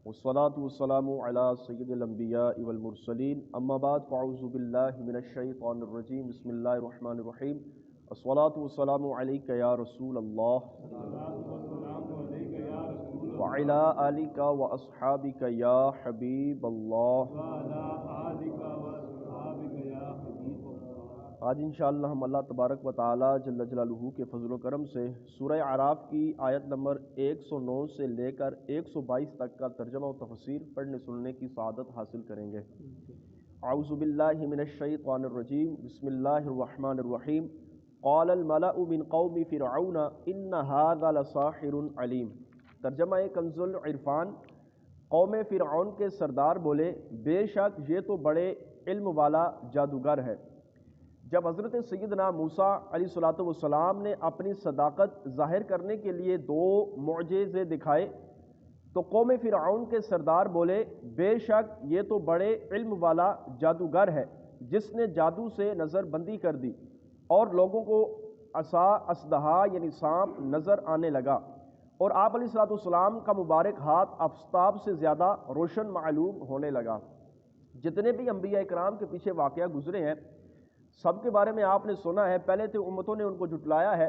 والصلاة والسلام على سید الانبیاء والمرسلین اما بعد فاعوذ باللہ من الشیطان الرجیم بسم اللہ الرحمن الرحیم الصلاة والسلام علیک یا رسول اللہ وعلی آلک واصحابک یا حبیب اللہ۔ آج انشاءاللہ ہم اللہ تبارک و تعالی جل جلالہ کے فضل و کرم سے سورہ اعراف کی آیت نمبر 109 سے لے کر 122 تک کا ترجمہ و تفسیر پڑھنے سننے کی سعادت حاصل کریں گے۔ اعوذ باللہ من الشیطان الرجیم بسم اللہ الرحمن الرحیم قال الملأ من قوم فرعون ان هذا لساحر علیم۔ ترجمہ کنز العرفان۔ قوم فرعون کے سردار بولے بے شک یہ تو بڑے علم والا جادوگر ہے۔ جب حضرت سیدنا موسیٰ علیہ السلام نے اپنی صداقت ظاہر کرنے کے لیے 2 معجزے دکھائے تو قوم فرعون کے سردار بولے بے شک یہ تو بڑے علم والا جادوگر ہے جس نے جادو سے نظر بندی کر دی اور لوگوں کو عصا اژدہا یعنی سانپ نظر آنے لگا، اور آپ علیہ السلام کا مبارک ہاتھ آفتاب سے زیادہ روشن معلوم ہونے لگا۔ جتنے بھی انبیاء اکرام کے پیچھے واقعہ گزرے ہیں سب کے بارے میں آپ نے سنا ہے، پہلے تو امتوں نے ان کو جھٹلایا ہے۔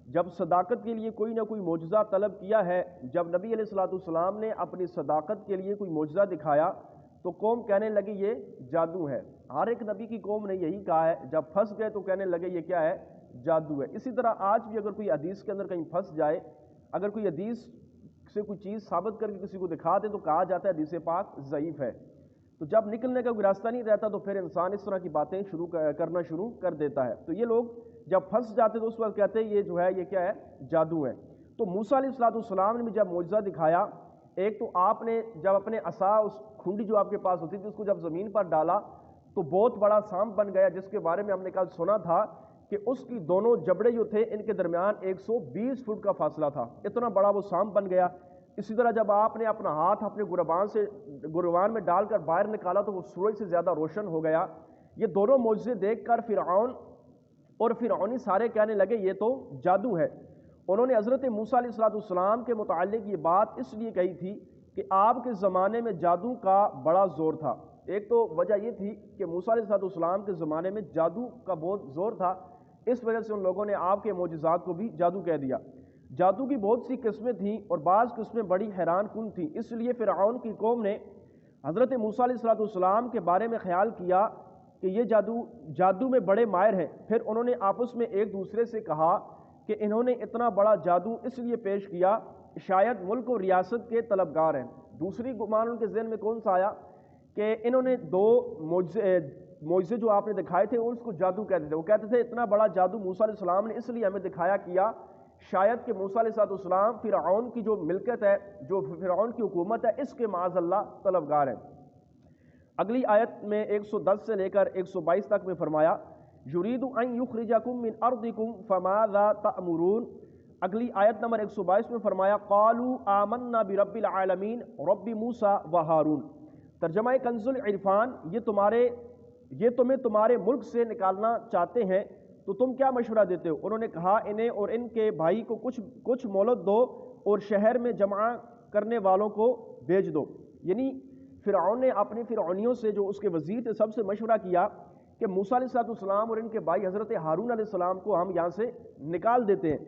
جب صداقت کے لیے کوئی نہ کوئی معجزہ طلب کیا ہے، جب نبی علیہ السلام نے اپنی صداقت کے لیے کوئی معجزہ دکھایا تو قوم کہنے لگی یہ جادو ہے۔ ہر ایک نبی کی قوم نے یہی کہا ہے، جب پھنس گئے تو کہنے لگے یہ کیا ہے؟ جادو ہے۔ اسی طرح آج بھی اگر کوئی حدیث کے اندر کہیں پھنس جائے، اگر کوئی حدیث سے کوئی چیز ثابت کر کے کسی کو دکھا دے تو کہا جاتا ہے حدیث پاک ضعیف ہے۔ تو جب نکلنے کا کوئی راستہ نہیں رہتا تو پھر انسان اس طرح کی باتیں کرنا شروع کر دیتا ہے۔ تو یہ لوگ جب پھنس جاتے تو اس وقت کہتے ہیں یہ جو ہے یہ کیا ہے؟ جادو ہے۔ تو موسیٰ علیہ السلام نے بھی جب معجزہ دکھایا، ایک تو آپ نے جب اپنے عصا اس کھنڈی جو آپ کے پاس ہوتی تھی اس کو جب زمین پر ڈالا تو بہت بڑا سانپ بن گیا، جس کے بارے میں ہم نے کل سنا تھا کہ اس کی دونوں جبڑے جو تھے ان کے درمیان 120 فٹ کا فاصلہ تھا، اتنا بڑا وہ سانپ بن گیا۔ اسی طرح جب آپ نے اپنا ہاتھ اپنے گروان میں ڈال کر باہر نکالا تو وہ سورج سے زیادہ روشن ہو گیا۔ یہ دونوں معجزے دیکھ کر فرعون اور فرعونی سارے کہنے لگے یہ تو جادو ہے۔ انہوں نے حضرت موسیٰ علیہ السلام کے متعلق یہ بات اس لیے کہی تھی کہ آپ کے زمانے میں جادو کا بڑا زور تھا۔ ایک تو وجہ یہ تھی کہ موسیٰ علیہ السلام کے زمانے میں جادو کا بہت زور تھا، اس وجہ سے ان لوگوں نے آپ کے معجزات کو بھی جادو کہہ دیا۔ جادو کی بہت سی قسمیں تھیں اور بعض قسمیں بڑی حیران کن تھیں، اس لیے فرعون کی قوم نے حضرت موسیٰ علیہ السلام کے بارے میں خیال کیا کہ یہ جادو میں بڑے ماہر ہیں۔ پھر انہوں نے آپس میں ایک دوسرے سے کہا کہ انہوں نے اتنا بڑا جادو اس لیے پیش کیا شاید ملک و ریاست کے طلبگار ہیں۔ دوسری گمان ان کے ذہن میں کون سا آیا کہ انہوں نے 2 معجزے جو آپ نے دکھائے تھے اس کو جادو کہتے تھے۔ وہ کہتے تھے اتنا بڑا جادو موسیٰ علیہ السلام نے اس لیے ہمیں دکھایا کیا شاید کہ موسیٰ علیہ السلام فرعون کی جو ملکت ہے، جو فرعون کی حکومت ہے، اس کے معاذ اللہ طلبگار ہیں۔ اگلی آیت میں 110 سے لے کر 122 تک میں فرمایا یرید ان یخرجکم من ارضکم فماذا تأمرون۔ اگلی آیت نمبر 122 میں فرمایا قالوا آمنا برب العالمین رب موسیٰ و ہارون۔ ترجمہ کنز العرفان، یہ تمہیں تمہارے ملک سے نکالنا چاہتے ہیں تو تم کیا مشورہ دیتے ہو؟ انہوں نے کہا انہیں اور ان کے بھائی کو کچھ مہلت دو اور شہر میں جمع کرنے والوں کو بھیج دو۔ یعنی فرعون نے اپنی فرعونیوں سے جو اس کے وزیر تھے سب سے مشورہ کیا کہ موسیٰ علیہ السلام اور ان کے بھائی حضرت ہارون علیہ السلام کو ہم یہاں سے نکال دیتے ہیں۔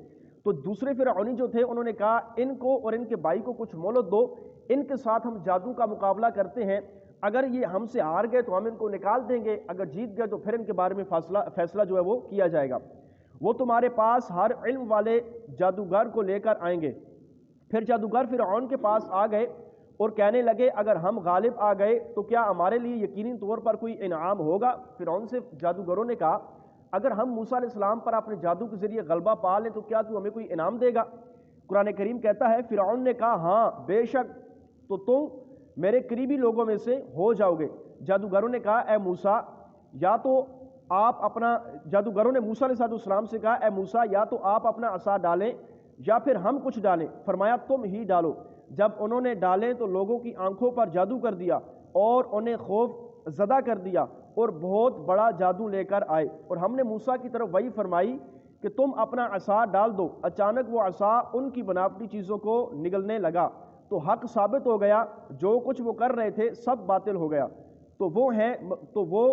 تو دوسرے فرعونی جو تھے انہوں نے کہا ان کو اور ان کے بھائی کو کچھ مہلت دو، ان کے ساتھ ہم جادو کا مقابلہ کرتے ہیں، اگر یہ ہم سے ہار گئے تو ہم ان کو نکال دیں گے، اگر جیت گئے تو پھر ان کے بارے میں فیصلہ جو ہے وہ کیا جائے گا۔ وہ تمہارے پاس ہر علم والے جادوگر کو لے کر آئیں گے۔ پھر جادوگر فرعون کے پاس آ گئے اور کہنے لگے اگر ہم غالب آ گئے تو کیا ہمارے لیے یقینی طور پر کوئی انعام ہوگا؟ فرعون سے جادوگروں نے کہا اگر ہم موسیٰ علیہ السلام پر اپنے جادو کے ذریعے غلبہ پا لیں تو کیا تو ہمیں کوئی انعام دے گا؟ قرآن کریم کہتا ہے فرعون نے کہا ہاں بے شک، تو تم میرے قریبی لوگوں میں سے ہو جاؤ گے۔ جادوگروں نے کہا اے موسیٰ جادوگروں نے موسیٰ علیہ السلام سے کہا اے موسیٰ یا تو آپ اپنا عصا ڈالیں یا پھر ہم کچھ ڈالیں۔ فرمایا تم ہی ڈالو۔ جب انہوں نے ڈالیں تو لوگوں کی آنکھوں پر جادو کر دیا اور انہیں خوف زدہ کر دیا اور بہت بڑا جادو لے کر آئے، اور ہم نے موسیٰ کی طرف وحی فرمائی کہ تم اپنا عصا ڈال دو۔ اچانک وہ عصا ان کی بناوٹی چیزوں کو نگلنے لگا، تو حق ثابت ہو گیا، جو کچھ وہ کر رہے تھے سب باطل ہو گیا، تو وہ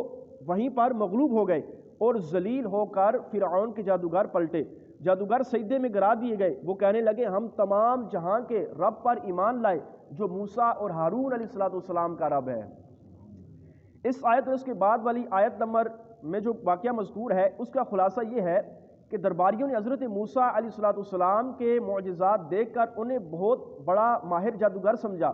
وہیں پر مغلوب ہو گئے اور ذلیل ہو کر فرعون کے جادوگر پلٹے۔ جادوگر سجدے میں گرا دیے گئے، وہ کہنے لگے ہم تمام جہاں کے رب پر ایمان لائے جو موسیٰ اور ہارون علیہ السلام کا رب ہے۔ اس آیت اور اس کے بعد والی آیت نمبر میں جو واقعہ مذکور ہے اس کا خلاصہ یہ ہے کہ درباریوں نے حضرت موسیٰ علیہ السلام کے معجزات دیکھ کر انہیں بہت بڑا ماہر جادوگر سمجھا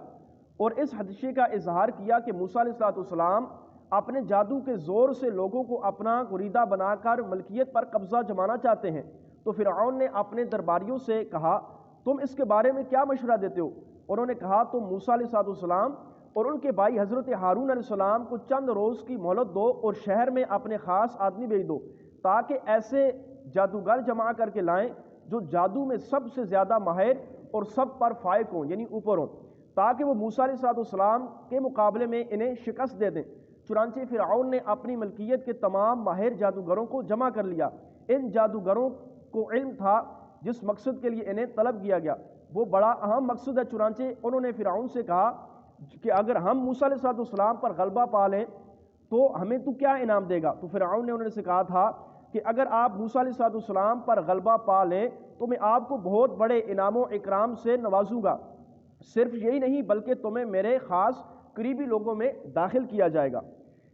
اور اس خدشے کا اظہار کیا کہ موسیٰ علیہ السلام اپنے جادو کے زور سے لوگوں کو اپنا گریدہ بنا کر ملکیت پر قبضہ جمانا چاہتے ہیں۔ تو فرعون نے اپنے درباریوں سے کہا تم اس کے بارے میں کیا مشورہ دیتے ہو؟ انہوں نے کہا تم موسیٰ علیہ السلام اور ان کے بھائی حضرت ہارون علیہ السلام کو چند روز کی مہلت دو اور شہر میں اپنے خاص آدمی بھیج دو تاکہ ایسے جادوگر جمع کر کے لائیں جو جادو میں سب سے زیادہ ماہر اور سب پر فائق ہوں، یعنی اوپر ہوں، تاکہ وہ موسیٰ علیہ السلام کے مقابلے میں انہیں شکست دے دیں۔ چنانچہ فرعون نے اپنی ملکیت کے تمام ماہر جادوگروں کو جمع کر لیا۔ ان جادوگروں کو علم تھا جس مقصد کے لیے انہیں طلب کیا گیا، وہ بڑا اہم مقصد ہے۔ چنانچہ انہوں نے فرعون سے کہا کہ اگر ہم موسیٰ علیہ السلام پر غلبہ پا لیں تو ہمیں تو کیا انعام دے گا؟ تو فرعون نے انہوں سے کہا تھا کہ اگر آپ موسیٰ علیہ السلام پر غلبہ پا لیں تو میں آپ کو بہت بڑے انعام و اکرام سے نوازوں گا، صرف یہی نہیں بلکہ تمہیں میرے خاص قریبی لوگوں میں داخل کیا جائے گا۔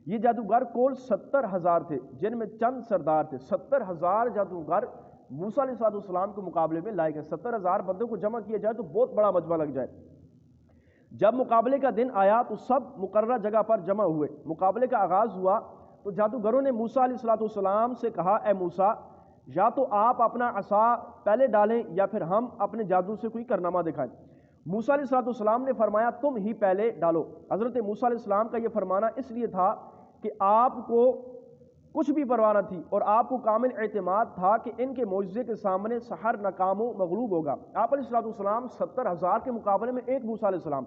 یہ جادوگر کل 70,000 تھے جن میں چند سردار تھے۔ 70,000 جادوگر موسیٰ علیہ السلام کے مقابلے میں لائے گئے۔ 70,000 بندوں کو جمع کیا جائے تو بہت بڑا مجمع لگ جائے۔ جب مقابلے کا دن آیا تو سب مقررہ جگہ پر جمع ہوئے۔ مقابلے کا آغاز ہوا تو جادوگروں نے موسیٰ علیہ السلام سے کہا اے موسیٰ، یا تو آپ اپنا عصا پہلے ڈالیں یا پھر ہم اپنے جادو سے کوئی کارنامہ دکھائیں۔ موسیٰ علیہ السلام نے فرمایا تم ہی پہلے ڈالو۔ حضرت موسیٰ علیہ السلام کا یہ فرمانا اس لیے تھا کہ آپ کو کچھ بھی پرواہ نہ تھی اور آپ کو کامل اعتماد تھا کہ ان کے معجزے کے سامنے سحر ناکام و مغلوب ہوگا۔ آپ علیہ السلام 70,000 کے مقابلے میں ایک موسیٰ علیہ السلام،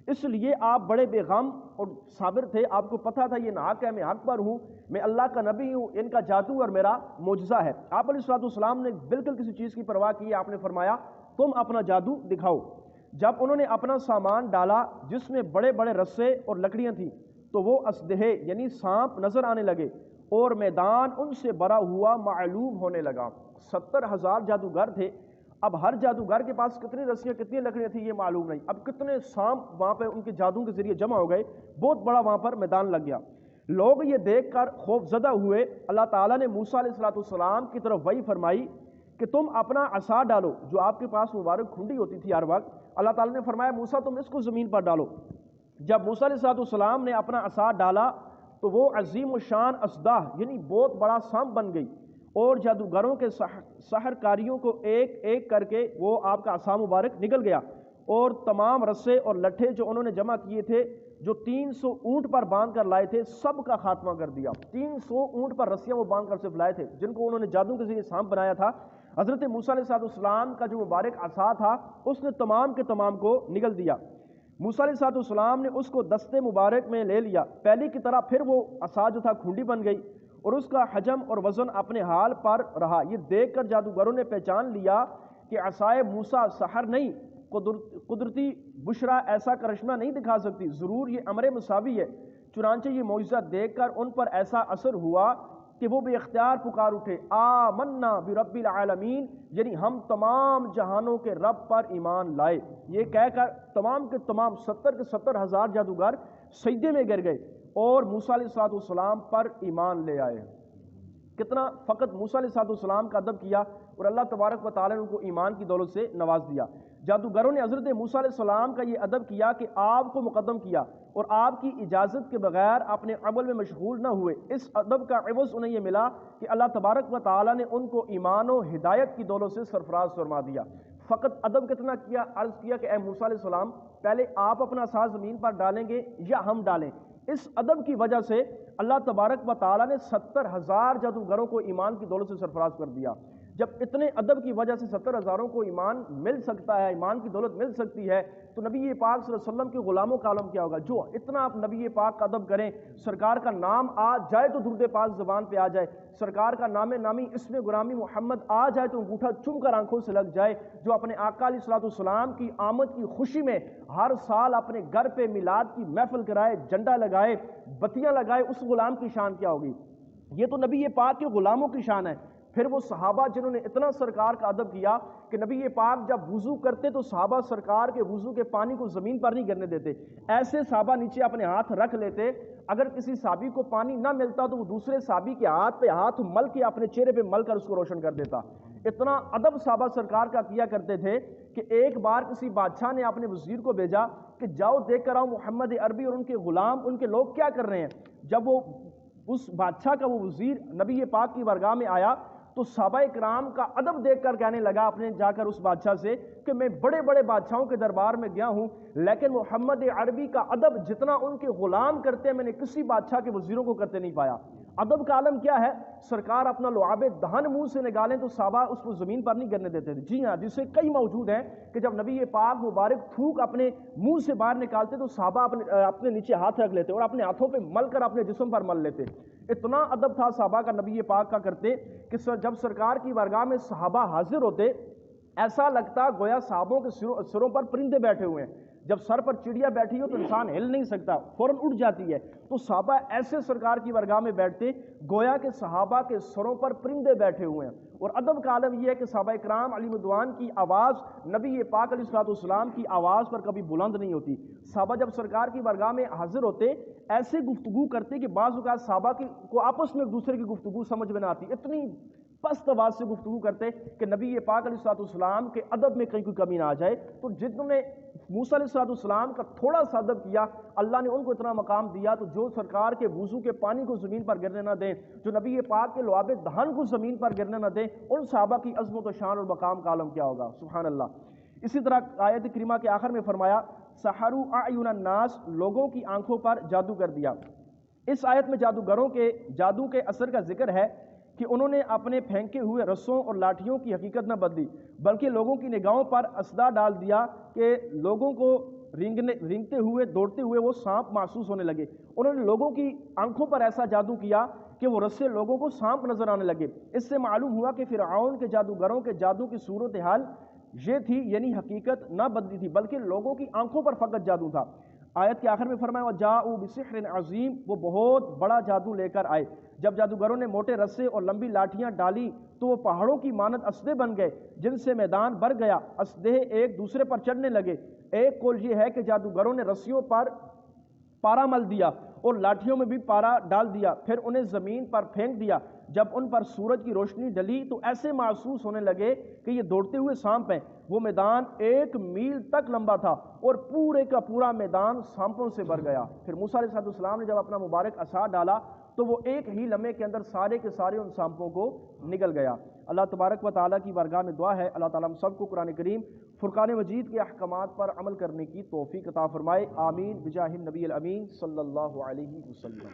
اس لیے آپ بڑے بے غم اور صابر تھے۔ آپ کو پتہ تھا یہ ناحق ہے، میں حق پر ہوں، میں اللہ کا نبی ہوں، ان کا جادو اور میرا معجزہ ہے۔ آپ علیہ السلام نے بالکل کسی چیز کی پرواہ کی، آپ نے فرمایا تم اپنا جادو دکھاؤ۔ جب انہوں نے اپنا سامان ڈالا جس میں بڑے بڑے رسے اور لکڑیاں تھیں تو وہ اسدحے یعنی سانپ نظر آنے لگے اور میدان ان سے بھرا ہوا معلوم ہونے لگا۔ 70,000 جادوگر تھے، اب ہر جادوگر کے پاس کتنی رسیاں کتنی لکڑیاں تھیں یہ معلوم نہیں، اب کتنے سانپ وہاں پہ ان کے جادو کے ذریعے جمع ہو گئے، بہت بڑا وہاں پر میدان لگ گیا۔ لوگ یہ دیکھ کر خوف زدہ ہوئے۔ اللہ تعالیٰ نے موسیٰ علیہ السلام کی طرف وحی فرمائی کہ تم اپنا عصا ڈالو، جو آپ کے پاس مبارک کھنڈی ہوتی تھی ہر وقت۔ اللہ تعالیٰ نے فرمایا موسیٰ تم اس کو زمین پر ڈالو۔ جب موسیٰ علیہ السلام نے اپنا عصا ڈالا تو وہ عظیم الشان اسدہ یعنی بہت بڑا سانپ بن گئی اور جادوگروں کے سحر کاریوں کو ایک ایک کر کے وہ آپ کا عصا مبارک نکل گیا اور تمام رسے اور لٹھے جو انہوں نے جمع کیے تھے، جو 300 اونٹ پر باندھ کر لائے تھے، سب کا خاتمہ کر دیا۔ 300 اونٹ پر رسیاں وہ باندھ کر صرف لائے تھے جن کو انہوں نے جادو کے ذریعے سانپ بنایا تھا۔ حضرت موسیٰ علیہ السلام کا جو مبارک عصا تھا اس نے تمام کے تمام کو نگل دیا۔ موسیٰ علیہ السلام نے اس کو دستے مبارک میں لے لیا، پہلی کی طرح پھر وہ عصا جو تھا کھنڈی بن گئی اور اس کا حجم اور وزن اپنے حال پر رہا۔ یہ دیکھ کر جادوگروں نے پہچان لیا کہ عصائے موسیٰ سحر نہیں، قدرتی بشرا ایسا کرشمہ نہیں دکھا سکتی، ضرور یہ امر مساوی ہے۔ چنانچہ یہ معجزہ دیکھ کر ان پر ایسا اثر ہوا کہ وہ بے اختیار پکار اٹھے آمنا برب العالمین، یعنی ہم تمام جہانوں کے رب پر ایمان لائے۔ یہ کہہ کر تمام کے تمام 70,000 جادوگر سجدے میں گر گئے اور موسیٰ علیہ السلام پر ایمان لے آئے۔ کتنا فقط موسیٰ علیہ السلام کا ادب کیا اور اللہ تبارک و تعالیٰ نے ان کو ایمان کی دولت سے نواز دیا۔ جادوگروں نے حضرت موسیٰ علیہ السلام کا یہ ادب کیا کہ آپ کو مقدم کیا اور آپ کی اجازت کے بغیر اپنے عمل میں مشغول نہ ہوئے۔ اس ادب کا عوض انہیں یہ ملا کہ اللہ تبارک و تعالیٰ نے ان کو ایمان و ہدایت کی دولت سے سرفراز فرما دیا۔ فقط ادب کتنا کیا، عرض کیا کہ اے موسیٰ علیہ السلام پہلے آپ اپنا عصا زمین پر ڈالیں گے یا ہم ڈالیں؟ اس ادب کی وجہ سے اللہ تبارک و تعالیٰ نے 70,000 جادوگروں کو ایمان کی دولت سے سرفراز کر دیا۔ جب اتنے ادب کی وجہ سے 70,000 کو ایمان مل سکتا ہے، ایمان کی دولت مل سکتی ہے، تو نبی پاک صلی اللہ علیہ وسلم کے غلاموں کا عالم کیا ہوگا؟ جو اتنا آپ نبی پاک کا ادب کریں، سرکار کا نام آ جائے تو درود پاک زبان پہ آ جائے، سرکار کا نام نامی اسم غلامی محمد آ جائے تو انگوٹھا چوم کر آنکھوں سے لگ جائے، جو اپنے آقا علیہ الصلوۃ والسلام کی آمد کی خوشی میں ہر سال اپنے گھر پہ میلاد کی محفل کرائے، جھنڈا لگائے، بتیاں لگائے، اس غلام کی شان کیا ہوگی؟ یہ تو نبی پاک کے غلاموں کی شان ہے۔ پھر وہ صحابہ جنہوں نے اتنا سرکار کا ادب کیا کہ نبی پاک جب وضو کرتے تو صحابہ سرکار کے وضو کے پانی کو زمین پر نہیں گرنے دیتے، ایسے صحابہ نیچے اپنے ہاتھ رکھ لیتے، اگر کسی صحابی کو پانی نہ ملتا تو وہ دوسرے صحابی کے ہاتھ پہ ہاتھ مل کے اپنے چہرے پہ مل کر اس کو روشن کر دیتا۔ اتنا ادب صحابہ سرکار کا کیا کرتے تھے کہ ایک بار کسی بادشاہ نے اپنے وزیر کو بھیجا کہ جاؤ دیکھ کر آؤ محمد عربی اور ان کے غلام، ان کے لوگ کیا کر رہے ہیں۔ جب وہ اس بادشاہ کا وہ وزیر نبی پاک کی بارگاہ میں آیا تو صحابہ کرام کا ادب دیکھ کر کہنے لگا اپنے جا کر اس بادشاہ سے کہ میں بڑے بڑے بادشاہوں کے دربار میں گیا ہوں، لیکن محمد عربی کا ادب جتنا ان کے غلام کرتے ہیں میں نے کسی بادشاہ کے وزیروں کو کرتے نہیں پایا۔ ادب کا عالم کیا ہے؟ سرکار اپنا لعاب دہن منہ سے نکالیں تو صحابہ اس کو زمین پر نہیں گرنے دیتے تھے۔ جی ہاں، جس سے کئی موجود ہیں کہ جب نبی پاک مبارک تھوک اپنے منہ سے باہر نکالتے تو صحابہ اپنے نیچے ہاتھ رکھ لیتے اور اپنے ہاتھوں پہ مل کر اپنے جسم پر مل لیتے۔ اتنا ادب تھا صحابہ کا نبی پاک کا کرتے کہ جب سرکار کی بارگاہ میں صحابہ حاضر ہوتے ایسا لگتا گویا صحابوں کے سروں پر پرندے بیٹھے ہوئے ہیں۔ جب سر پر چڑیا بیٹھی ہو تو انسان ہل نہیں سکتا، فوراً اٹھ جاتی ہے، تو صحابہ ایسے سرکار کی بارگاہ میں بیٹھتے گویا کہ صحابہ کے سروں پر پرندے بیٹھے ہوئے ہیں۔ اور ادب کا عالم یہ ہے کہ صحابہ کرام علی مردوان کی آواز نبی پاک علیہ الصلوۃ والسلام کی آواز پر کبھی بلند نہیں ہوتی۔ صحابہ جب سرکار کی بارگاہ میں حاضر ہوتے ایسے گفتگو کرتے کہ بعض اوقات صحابہ کو آپس میں ایک دوسرے کی گفتگو سمجھ میں نہ آتی، اتنی پست آواز سے گفتگو کرتے کہ نبی پاک علیہ الصلوۃ والسلام کے ادب میں کہیں کوئی کمی نہ آ جائے۔ تو جنہوں نے موسیٰ علیہ الصلوۃ والسلام کا تھوڑا سا ادب کیا، اللہ نے ان کو اتنا مقام دیا، تو جو سرکار کے وضو کے پانی کو زمین پر گرنے نہ دیں، جو نبی پاک کے لعاب دہن کو زمین پر گرنے نہ دیں، ان صحابہ کی عظمت و شان اور مقام کا عالم کیا ہوگا؟ سبحان اللہ۔ اسی طرح آیت کریمہ کے آخر میں فرمایا سحروا اعین الناس، لوگوں کی آنکھوں پر جادو کر دیا۔ اس آیت میں جادوگروں کے جادو کے اثر کا ذکر ہے کہ انہوں نے اپنے پھینکے ہوئے رسوں اور لاٹھیوں کی حقیقت نہ بدلی، بلکہ لوگوں کی نگاہوں پر اسدا ڈال دیا کہ لوگوں کو رینگتے ہوئے دوڑتے ہوئے وہ سانپ محسوس ہونے لگے۔ انہوں نے لوگوں کی آنکھوں پر ایسا جادو کیا کہ وہ رسے لوگوں کو سانپ نظر آنے لگے۔ اس سے معلوم ہوا کہ فرعون کے جادوگروں کے جادو کی صورتحال یہ تھی، یعنی حقیقت نہ بدلی تھی بلکہ لوگوں کی آنکھوں پر فقط جادو تھا۔ آیت کے آخر میں فرمایا وَجَاءُوا بِسِحْرٍ عَظِيمٍ، وہ بہت بڑا جادو لے کر آئے۔ جب جادوگروں نے موٹے رسے اور لمبی لاٹھیاں ڈالی تو وہ پہاڑوں کی مانند اسدے بن گئے جن سے میدان بھر گیا، اسدے ایک دوسرے پر چڑھنے لگے۔ ایک قول یہ ہے کہ جادوگروں نے رسیوں پر پارا مل دیا اور لاٹھیوں میں بھی پارا ڈال دیا، پھر انہیں زمین پر پھینک دیا۔ جب ان پر سورج کی روشنی ڈلی تو ایسے محسوس ہونے لگے کہ یہ دوڑتے ہوئے سانپ ہیں۔ وہ میدان 1 میل تک لمبا تھا اور پورے کا پورا میدان سانپوں سے بھر گیا۔ پھر موسیٰ علیہ السلام نے جب اپنا مبارک عصا ڈالا تو وہ ایک ہی لمحے کے اندر سارے کے سارے ان سانپوں کو نگل گیا۔ اللہ تبارک و تعالیٰ کی بارگاہ میں دعا ہے اللہ تعالیٰ ہم سب کو قرآن کریم فرقان مجید کے احکامات پر عمل کرنے کی توفیق عطا فرمائے، آمین بجاہ النبی الامین صلی اللہ علیہ وسلم۔